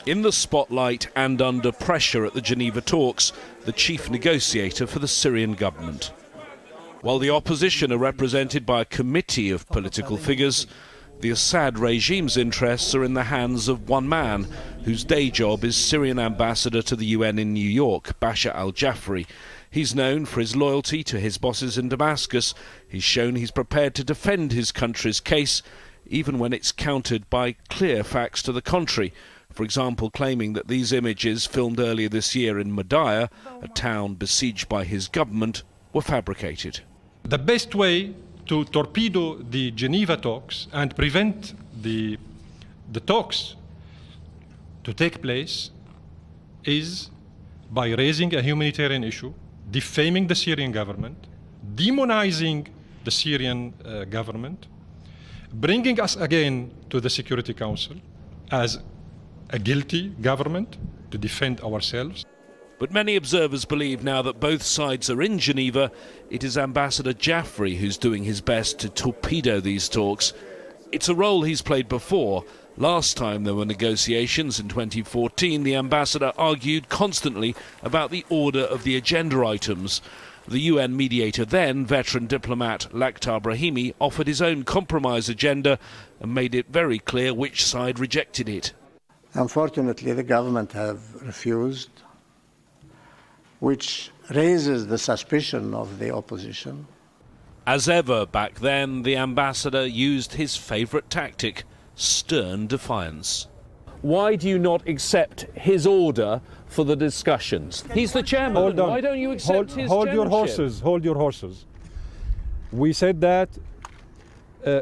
In the spotlight and under pressure at the Geneva talks, the chief negotiator for the Syrian government. While the opposition are represented by a committee of political figures, the Assad regime's interests are in the hands of one man, whose day job is Syrian ambassador to the UN in New York, Bashar al-Jaafari. He's known for his loyalty to his bosses in Damascus. He's shown he's prepared to defend his country's case, even when it's countered by clear facts to the contrary. For example, claiming that these images filmed earlier this year in Madaya, a town besieged by his government, were fabricated. The best way to torpedo the Geneva talks and prevent the talks to take place is by raising a humanitarian issue, defaming the Syrian government, demonizing the Syrian government, bringing us again to the Security Council as a guilty government to defend ourselves. But many observers believe now that both sides are in Geneva, it is Ambassador Jaafari who's doing his best to torpedo these talks. It's a role he's played before. Last time there were negotiations in 2014, the ambassador argued constantly about the order of the agenda items. The UN mediator then, veteran diplomat Lakhdar Brahimi, offered his own compromise agenda and made it very clear which side rejected it. Unfortunately, the government have refused, which raises the suspicion of the opposition. As ever back then, the ambassador used his favourite tactic, stern defiance. Why do you not accept his order for the discussions? He's the chairman. Hold on. Why don't you accept his Hold chairmanship? your horses. Hold your horses. We said that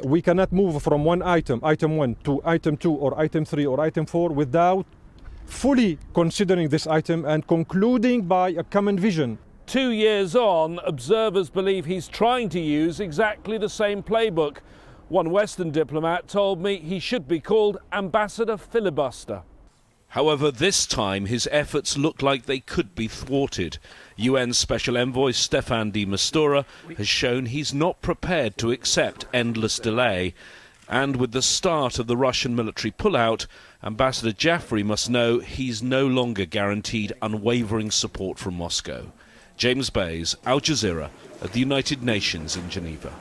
we cannot move from one item, item 1, to item 2 or item 3 or item 4 without fully considering this item and concluding by a common vision. 2 years on, observers believe he's trying to use exactly the same playbook. One Western diplomat told me he should be called Ambassador Filibuster. However, this time his efforts look like they could be thwarted. UN Special Envoy Staffan de Mistura has shown he's not prepared to accept endless delay. And with the start of the Russian military pullout, Ambassador Jaafari must know he's no longer guaranteed unwavering support from Moscow. James Bays, Al Jazeera, at the United Nations in Geneva.